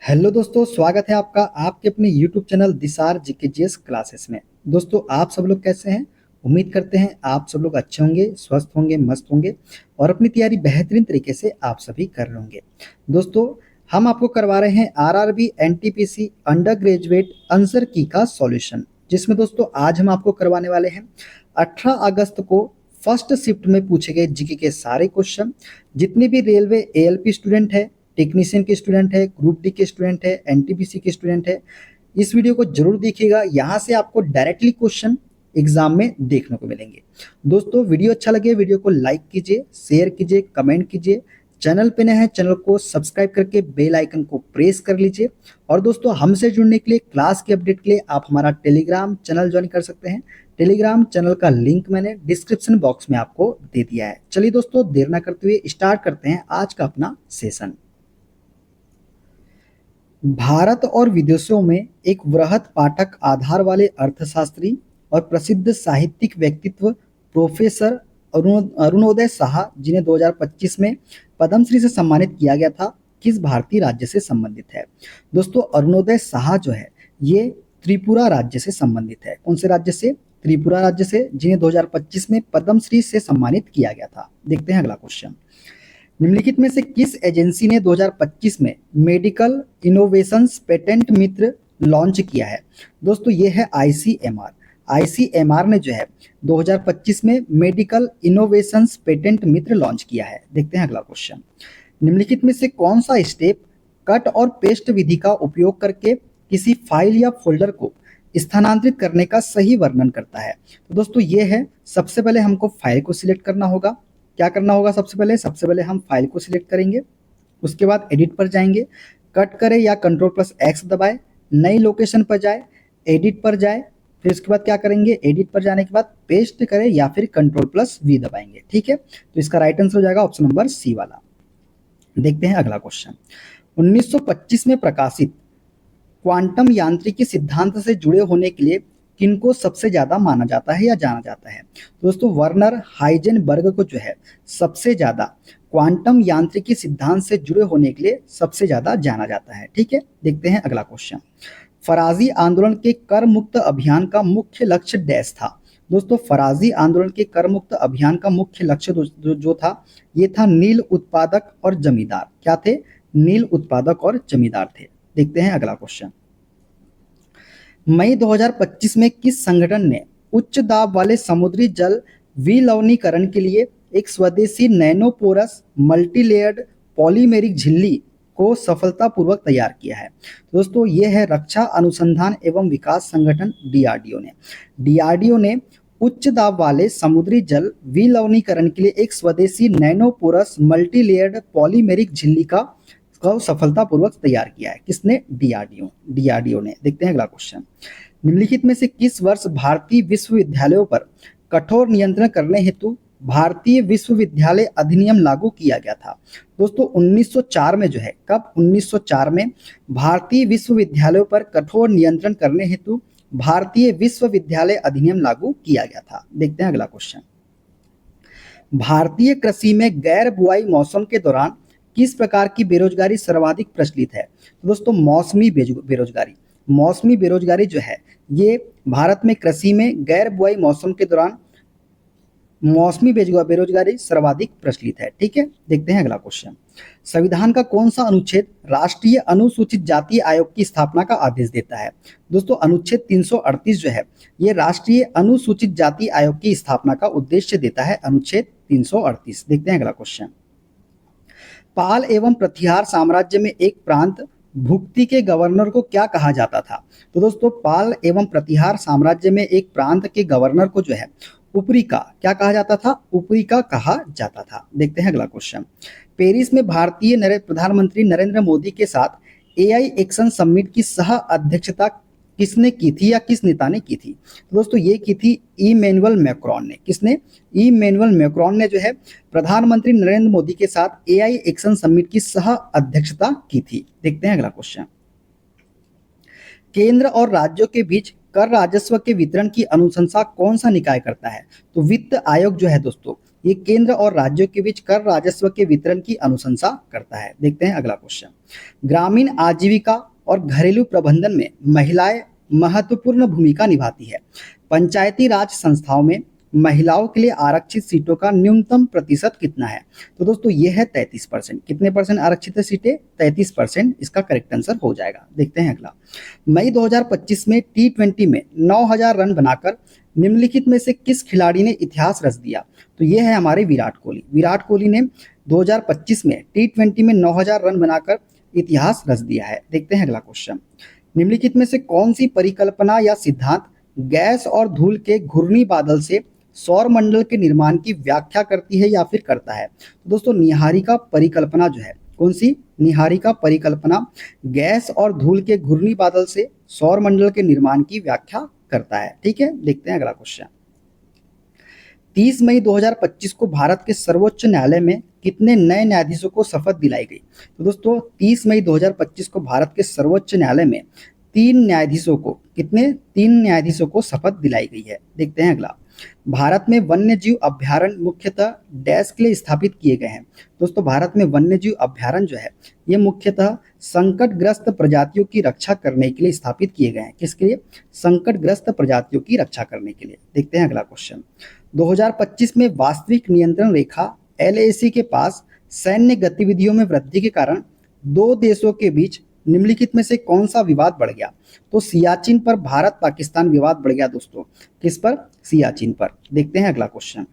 Hello दोस्तों, स्वागत है आपका आपके अपने यूट्यूब चैनल दिसार जीकेजीएस क्लासेस में। दोस्तों, आप सब लोग कैसे हैं? उम्मीद करते हैं आप सब लोग अच्छे होंगे, स्वस्थ होंगे, मस्त होंगे और अपनी तैयारी बेहतरीन तरीके से आप सभी कर रहे होंगे। दोस्तों, हम आपको करवा रहे हैं RRB NTPC under graduate answer की का सॉल्यूशन, जिसमें दोस्तों आज हम आपको करवाने वाले हैं 18 अगस्त को फर्स्ट शिफ्ट में पूछे गए जीके के सारे क्वेश्चन। जितने भी रेलवे एएलपी स्टूडेंट है, टेक्नीशियन के स्टूडेंट है, ग्रुप डी के स्टूडेंट है, एनटीपीसी के स्टूडेंट है, इस वीडियो को जरूर देखिएगा। यहाँ से आपको डायरेक्टली क्वेश्चन एग्जाम में देखने को मिलेंगे। दोस्तों, वीडियो अच्छा लगे वीडियो को लाइक कीजिए, शेयर कीजिए, कमेंट कीजिए। चैनल पे नए हैं चैनल को सब्सक्राइब करके बेल आइकन को प्रेस कर लीजिए। और दोस्तों, हमसे जुड़ने के लिए, क्लास के अपडेट के लिए आप हमारा टेलीग्राम चैनल ज्वाइन कर सकते हैं। टेलीग्राम चैनल का लिंक मैंने डिस्क्रिप्शन बॉक्स में आपको दे दिया है। चलिए दोस्तों, देर ना करते हुए स्टार्ट करते हैं आज का अपना सेशन। भारत और विदेशों में एक वृहत पाठक आधार वाले अर्थशास्त्री और प्रसिद्ध साहित्यिक व्यक्तित्व प्रोफेसर अरुणोदय साहा, जिन्हें 2025 में पद्मश्री से सम्मानित किया गया था, किस भारतीय राज्य से संबंधित है? दोस्तों, अरुणोदय साहा जो है ये त्रिपुरा राज्य से संबंधित है। कौन से राज्य से? त्रिपुरा राज्य से, जिन्हें 2025 में पद्मश्री से सम्मानित किया गया था। देखते हैं अगला क्वेश्चन। निम्नलिखित में से किस एजेंसी ने 2025 में मेडिकल इनोवेशंस पेटेंट मित्र लॉन्च किया है? दोस्तों, ये है आईसीएमआर। आईसीएमआर ने जो है 2025 में मेडिकल इनोवेशंस पेटेंट मित्र लॉन्च किया है। देखते हैं अगला क्वेश्चन। निम्नलिखित में से कौन सा स्टेप कट और पेस्ट विधि का उपयोग करके किसी फाइल या फोल्डर को स्थानांतरित करने का सही वर्णन करता है? तो दोस्तों, ये है, सबसे पहले हमको फाइल को सिलेक्ट करना होगा। क्या करना होगा? सबसे पहले हम फाइल को सिलेक्ट करेंगे। उसके बाद एडिट पर जाएंगे, कट करें या कंट्रोल+X दबाए, नई लोकेशन पर जाए, एडिट पर जाए, फिर उसके बाद क्या करेंगे? एडिट पर जाने के बाद पेस्ट करें या फिर कंट्रोल+V दबाएंगे। ठीक है, तो इसका राइट आंसर हो जाएगा ऑप्शन नंबर सी वाला। देखते हैं अगला क्वेश्चन। 1925 में प्रकाशित क्वांटम यांत्रिकी सिद्धांत से जुड़े होने के लिए किनको सबसे ज्यादा माना जाता है या जाना जाता है? दोस्तों, वर्नर हाइजेनबर्ग को जो है सबसे ज्यादा क्वांटम यांत्रिकी सिद्धांत से जुड़े होने के लिए सबसे ज्यादा जाना जाता है। ठीक है, देखते हैं अगला क्वेश्चन। फराजी आंदोलन के कर मुक्त अभियान का मुख्य लक्ष्य डैश था? दोस्तों, फराजी आंदोलन के कर मुक्त अभियान का मुख्य लक्ष्य जो था, ये था नील उत्पादक और जमींदार। क्या थे? नील उत्पादक और जमींदार थे। देखते हैं अगला क्वेश्चन। मई 2025 में किस संगठन ने उच्च दाब वाले समुद्री जल विलवणीकरण के लिए एक स्वदेशी नैनोपोरस मल्टीलेयर्ड पॉलीमेरिक झिल्ली को सफलतापूर्वक तैयार किया है? दोस्तों, ये है रक्षा अनुसंधान एवं विकास संगठन डीआरडीओ ने। डीआरडीओ ने उच्च दाब वाले समुद्री जल विलवणीकरण के लिए एक स्वदेशी नैनोपोरस मल्टीलेयर्ड पॉलीमेरिक झिल्ली को सफलतापूर्वक तैयार किया है। किसने? डीआरडीओ ने। देखते हैं अगला क्वेश्चन। निम्नलिखित में से किस वर्ष भारतीय विश्वविद्यालयों पर कठोर नियंत्रण करने हेतु भारतीय विश्वविद्यालय अधिनियम लागू किया गया था? दोस्तों, 1904 में जो है, कब? 1904 में भारतीय विश्वविद्यालयों पर कठोर नियंत्रण करने हेतु भारतीय विश्वविद्यालय अधिनियम लागू किया गया था। देखते हैं अगला क्वेश्चन। भारतीय कृषि में गैर बुआई मौसम के दौरान किस प्रकार की बेरोजगारी सर्वाधिक प्रचलित है? तो दोस्तों, मौसमी बेरोजगारी। मौसमी बेरोजगारी जो है ये भारत में कृषि में गैर बुआई मौसम के दौरान मौसमी बेरोजगारी सर्वाधिक प्रचलित है। ठीक है, देखते हैं अगला क्वेश्चन। संविधान का कौन सा अनुच्छेद राष्ट्रीय अनुसूचित जाति आयोग की स्थापना का आदेश देता है? दोस्तों, अनुच्छेद 338 जो है ये राष्ट्रीय अनुसूचित जाति आयोग की स्थापना का उद्देश्य देता है, अनुच्छेद 338। देखते हैं अगला क्वेश्चन। पाल एवं प्रतिहार साम्राज्य में एक प्रांत भुक्ति के गवर्नर को क्या कहा जाता था? तो दोस्तों, पाल एवं प्रतिहार साम्राज्य में एक प्रांत के गवर्नर को जो है उपरी का क्या कहा जाता था? उपरी का कहा जाता था। देखते हैं अगला क्वेश्चन। पेरिस में भारतीय प्रधानमंत्री नरेंद्र मोदी के साथ एआई एक्शन समिट की सह अध्यक्षता किसने की थी या किस नेता ने की थी? तो दोस्तों, ये की थी इमैनुअल मैक्रोन ने। किसने? इमैनुअल मैक्रोन ने जो है प्रधानमंत्री नरेंद्र मोदी के साथ एआई एक्शन समिट की सह अध्यक्षता की थी। देखते हैं अगला क्वेश्चन। केंद्र और राज्यों के बीच कर राजस्व के वितरण की अनुशंसा कौन सा निकाय करता है? तो वित्त आयोग जो है दोस्तों, ये केंद्र और राज्यों के बीच कर राजस्व के वितरण की अनुशंसा करता है। देखते हैं अगला क्वेश्चन। ग्रामीण आजीविका और घरेलू प्रबंधन में महिलाएं महत्वपूर्ण भूमिका निभाती है। पंचायती राज संस्थाओं में महिलाओं के लिए आरक्षित सीटों का न्यूनतम प्रतिशत कितना है? तो दोस्तों ये है 33%। कितने परसेंट आरक्षित सीटें? 33%। इसका करेक्ट आंसर हो जाएगा। देखते हैं अगला। मई 2025 में T20 में 9000 रन बनाकर निम्नलिखित में से किस खिलाड़ी ने इतिहास रच दिया? तो ये है हमारे विराट कोहली। विराट कोहली ने 2025 में T20 में 9000 रन बनाकर इतिहास रच दिया है। देखते हैं अगला क्वेश्चन। निम्नलिखित में से कौन सी परिकल्पना या सिद्धांत गैस और धूल के घूर्णी बादल से सौर मंडल के निर्माण की व्याख्या करती है या फिर करता है? तो दोस्तों निहारिका परिकल्पना जो है, कौन सी? निहारिका परिकल्पना गैस और धूल के घूर्णी बादल से सौर मंडल के निर्माण की व्याख्या करता है। ठीक है, देखते हैं अगला क्वेश्चन। 30 मई 2025 को भारत के सर्वोच्च न्यायालय में कितने नए न्यायाधीशों को शपथ दिलाई गई? तो दोस्तों 30 मई 2025 को भारत के सर्वोच्च न्यायालय में 3 न्यायाधीशों को, कितने? 3 न्यायाधीशों को शपथ दिलाई गई है। देखते हैं अगला। भारत में वन्य जीव अभ्यारण्य मुख्यतः डैश के लिए स्थापित किए गए हैं? दोस्तों भारत में वन्य जीव अभ्यारण्य जो है ये मुख्यतः संकटग्रस्त प्रजातियों की रक्षा करने के लिए स्थापित किए गए हैं। किसके लिए? संकटग्रस्त प्रजातियों की रक्षा करने के लिए। देखते हैं अगला क्वेश्चन। 2025 में वास्तविक नियंत्रण रेखा LAC के पास सैन्य गतिविधियों में वृद्धि के कारण दो देशों के बीच निम्नलिखित में से कौन सा विवाद बढ़ गया? तो सियाचिन पर भारत पाकिस्तान विवाद बढ़ गया दोस्तों। किस पर? सियाचिन पर। देखते हैं अगला क्वेश्चन।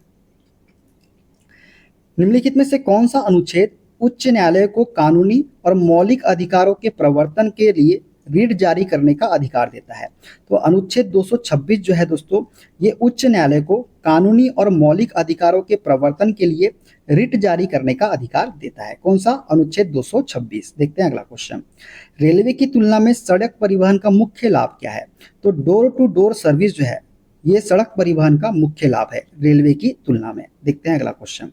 निम्नलिखित में से कौन सा अनुच्छेद उच्च न्यायालय को कानूनी और मौलिक अधिकारों के प्रवर्तन के लिए रीट जारी करने का अधिकार देता है? तो अनुच्छेद 226 जो है दोस्तों ये उच्च न्यायालय को कानूनी और मौलिक अधिकारों के प्रवर्तन के लिए रिट जारी करने का अधिकार देता है। कौन सा? अनुच्छेद 226। देखते हैं अगला क्वेश्चन। रेलवे की तुलना में सड़क परिवहन का मुख्य लाभ क्या है? तो डोर टू डोर सर्विस जो है ये सड़क परिवहन का मुख्य लाभ है रेलवे की तुलना में। देखते हैं अगला क्वेश्चन।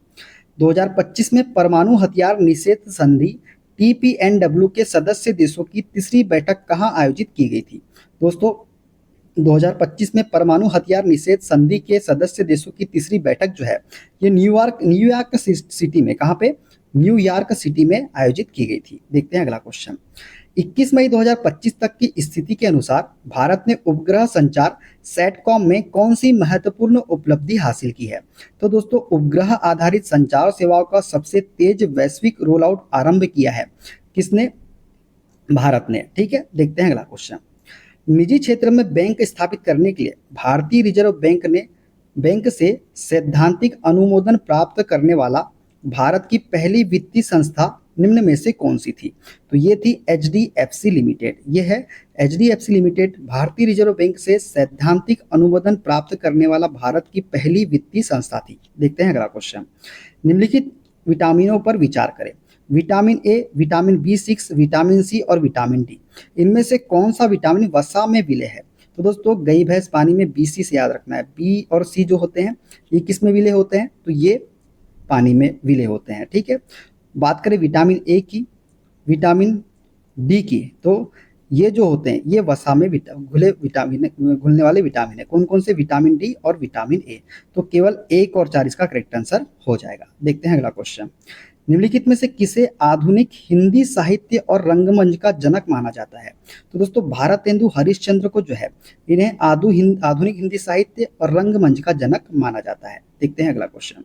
2025 में परमाणु हथियार निषेध संधि TPNW के सदस्य देशों की तीसरी बैठक कहाँ आयोजित की गई थी? दोस्तों 2025 में परमाणु हथियार निषेध संधि के सदस्य देशों की तीसरी बैठक जो है ये न्यूयॉर्क सिटी में, कहाँ पे? न्यूयॉर्क सिटी में आयोजित की गई थी। देखते हैं अगला क्वेश्चन। 21 मई 2025 तक की स्थिति के अनुसार भारत ने उपग्रह संचार सैटकॉम में कौन सी महत्वपूर्ण उपलब्धि हासिल की है? तो दोस्तों उपग्रह आधारित संचार सेवाओं का सबसे तेज वैश्विक रोल आउट आरंभ किया है। किसने? भारत ने। ठीक है, देखते हैं अगला क्वेश्चन। निजी क्षेत्र में बैंक स्थापित करने के लिए भारतीय रिजर्व बैंक से सैद्धांतिक अनुमोदन प्राप्त करने वाला भारत की पहली वित्तीय संस्था निम्न में से कौन सी थी? तो ये थी HDFC लिमिटेड। ये है HDFC लिमिटेड भारतीय रिजर्व बैंक से सैद्धांतिक अनुमोदन प्राप्त करने वाला भारत की पहली वित्तीय संस्था थी। देखते हैं अगला क्वेश्चन। निम्नलिखित विटामिनों पर विचार करें। Vitamin A, vitamin B6, vitamin C और विटामिन D, इनमें से कौन सा विटामिन वसा में विलय है? तो दोस्तों गई भैंस पानी में BC से याद रखना है। B और C जो होते हैं ये किस में विलय होते हैं? तो ये पानी में विलय होते हैं। ठीक है, बात करें विटामिन A की, विटामिन D की, तो ये जो होते हैं ये वसा में घुलने वाले विटामिन है। कौन कौन से? विटामिन D और विटामिन A। तो केवल 1 और 4 इसका करेक्ट आंसर हो जाएगा। देखते हैं अगला क्वेश्चन। निम्नलिखित में से किसे आधुनिक हिंदी साहित्य और रंगमंच का जनक माना जाता है? तो दोस्तों भारतेंदु हरिश्चंद्र को जो है इन्हें आधुनिक हिंदी साहित्य और रंगमंच का जनक माना जाता है। देखते हैं अगला क्वेश्चन।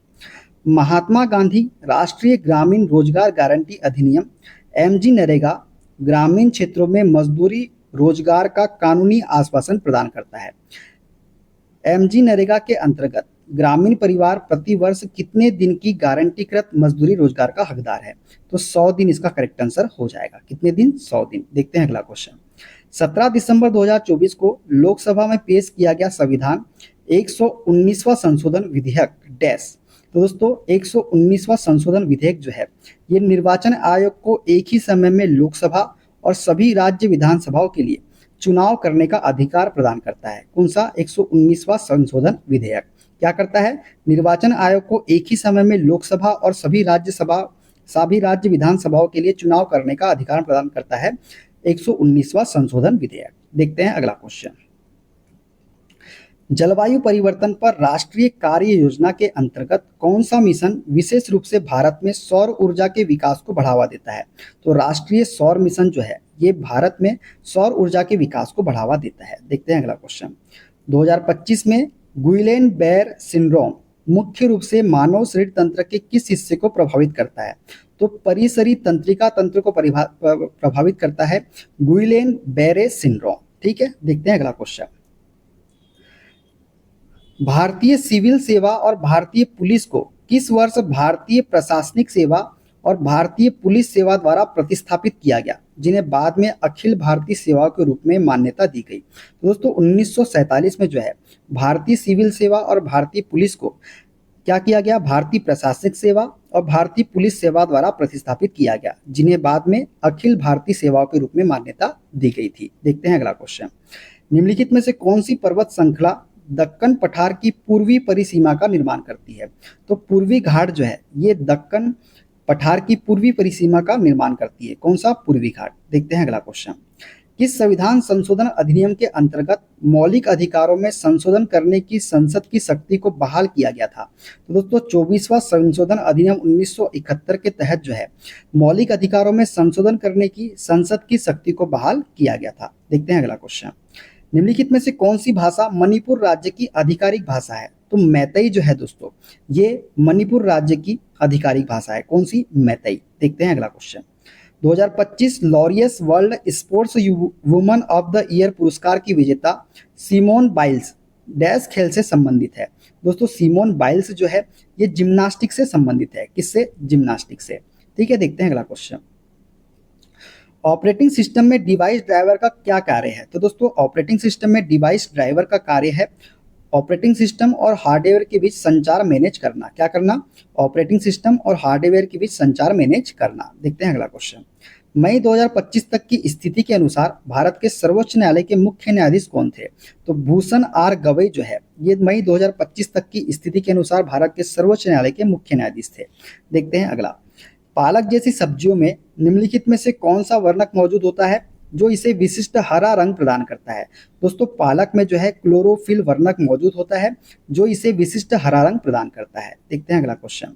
महात्मा गांधी राष्ट्रीय ग्रामीण रोजगार गारंटी अधिनियम MG नरेगा ग्रामीण क्षेत्रों में मजदूरी रोजगार का कानूनी आश्वासन प्रदान करता है। MG नरेगा के अंतर्गत ग्रामीण परिवार प्रति वर्ष कितने दिन की गारंटीकृत मजदूरी रोजगार का हकदार है? तो 100 दिन इसका करेक्ट आंसर हो जाएगा। कितने दिन? 100 दिन। देखते हैं अगला क्वेश्चन। 17 दिसंबर 2024 को लोकसभा में पेश किया गया संविधान 119वां संशोधन विधेयक डैश। तो दोस्तों 119वां संशोधन विधेयक जो है ये निर्वाचन आयोग को एक ही समय में लोकसभा और सभी राज्य विधानसभाओं के लिए चुनाव करने का अधिकार प्रदान करता है। कौन सा? 119वां संशोधन विधेयक क्या करता है? निर्वाचन आयोग को एक ही समय में लोकसभा और सभी राज्य विधानसभाओं के लिए चुनाव करने का अधिकार प्रदान करता है 119वां संशोधन विधेयक। देखते हैं अगला क्वेश्चन। जलवायु परिवर्तन पर राष्ट्रीय कार्य योजना के अंतर्गत कौन सा मिशन विशेष रूप से भारत में सौर ऊर्जा के विकास को बढ़ावा देता है? तो राष्ट्रीय सौर मिशन जो है ये भारत में सौर ऊर्जा के विकास को बढ़ावा देता है। देखते हैं अगला क्वेश्चन। 2025 में गुइलेन बेयर सिंड्रोम मुख्य रूप से मानव शरीर तंत्र के किस हिस्से को प्रभावित करता है? तो परिसरी तंत्रिका तंत्र को प्रभावित करता है गुइलेन बेरे सिंड्रोम। ठीक है, देखते हैं अगला क्वेश्चन। भारतीय सिविल सेवा और भारतीय पुलिस को किस वर्ष भारतीय प्रशासनिक सेवा और भारतीय पुलिस सेवा द्वारा प्रतिस्थापित किया गया, जिन्हें बाद में अखिल भारतीय सेवा के रूप में मान्यता दी गई? तो दोस्तों 1947 में जो है भारतीय सिविल सेवा और भारतीय पुलिस को क्या किया गया? भारतीय प्रशासनिक सेवा और भारतीय पुलिस सेवा द्वारा प्रतिस्थापित किया गया, जिन्हें बाद में अखिल भारतीय सेवाओं के रूप में मान्यता दी गई थी। देखते हैं अगला क्वेश्चन। निम्नलिखित में से कौन सी पर्वत श्रृंखला दक्कन पठार की पूर्वी परिसीमा का निर्माण करती है? तो पूर्वी घाट जो है ये दक्कन पठार की पूर्वी परिसीमा का निर्माण करती है। कौन सा? पूर्वी घाट। देखते हैं अगला क्वेश्चन। किस संविधान संशोधन अधिनियम के अंतर्गत मौलिक अधिकारों में संशोधन करने की संसद की शक्ति को बहाल किया गया था? तो दोस्तों 24वां संशोधन अधिनियम 1971 के तहत जो है मौलिक अधिकारों में संशोधन करने की संसद की शक्ति को बहाल किया गया था। देखते हैं अगला क्वेश्चन। निम्नलिखित में से कौन सी भाषा मणिपुर राज्य की आधिकारिक भाषा है? तो मैतेई जो है दोस्तों ये मणिपुर राज्य की आधिकारिक भाषा है। कौन सी? मैतेई। देखते हैं अगला question. 2025 Laureus world sports woman of the year पुरस्कार की विजेता सिमोन बाइल्स डैश खेल से संबंधित है? दोस्तों सिमोन बाइल्स जो है ये जिम्नास्टिक से संबंधित है। किससे? जिम्नास्टिक से। ठीक है, देखते हैं अगला क्वेश्चन। ऑपरेटिंग सिस्टम में डिवाइस ड्राइवर का क्या कार्य है? तो दोस्तों ऑपरेटिंग सिस्टम में डिवाइस ड्राइवर का कार्य है ऑपरेटिंग सिस्टम और हार्डवेयर के बीच संचार मैनेज करना। क्या करना? ऑपरेटिंग सिस्टम और हार्डवेयर के बीच संचार मैनेज करना। देखते हैं अगला क्वेश्चन। मई 2025 तक की स्थिति के अनुसार भारत के सर्वोच्च न्यायालय के मुख्य न्यायाधीश कौन थे? तो भूषण आर गवई जो है ये मई 2025 तक की स्थिति के अनुसार भारत के सर्वोच्च न्यायालय के मुख्य न्यायाधीश थे। देखते हैं अगला। पालक जैसी सब्जियों में निम्नलिखित में से कौन सा वर्णक मौजूद होता है जो इसे विशिष्ट हरा रंग प्रदान करता है? दोस्तों पालक में जो है क्लोरोफिल वर्णक मौजूद होता है जो इसे विशिष्ट हरा रंग प्रदान करता है। देखते हैं अगला क्वेश्चन।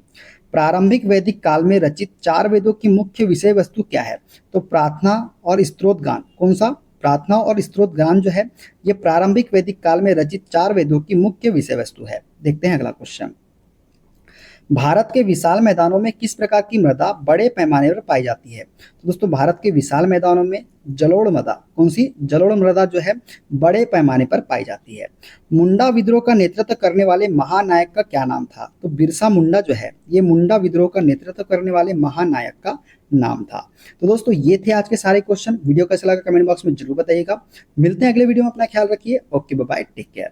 प्रारंभिक वैदिक काल में रचित 4 वेदों की मुख्य विषय वस्तु क्या है? तो प्रार्थना और स्तोत्र गान। कौन सा? प्रार्थना और स्तोत्र गान जो है ये प्रारंभिक वैदिक काल में रचित 4 वेदों की मुख्य विषय वस्तु है। देखते हैं अगला क्वेश्चन। भारत के विशाल मैदानों में किस प्रकार की मृदा बड़े पैमाने पर पाई जाती है? तो दोस्तों भारत के विशाल मैदानों में जलोढ़ मृदा। कौन सी? जलोढ़ मृदा जो है बड़े पैमाने पर पाई जाती है। मुंडा विद्रोह का नेतृत्व करने वाले महानायक का क्या नाम था? तो बिरसा मुंडा जो है ये मुंडा विद्रोह का नेतृत्व करने वाले महानायक का नाम था। तो दोस्तों ये थे आज के सारे क्वेश्चन। वीडियो कैसा लगा कमेंट बॉक्स में जरूर बताइएगा। मिलते हैं अगले वीडियो में। अपना ख्याल रखिए। Okay, bye bye, take care.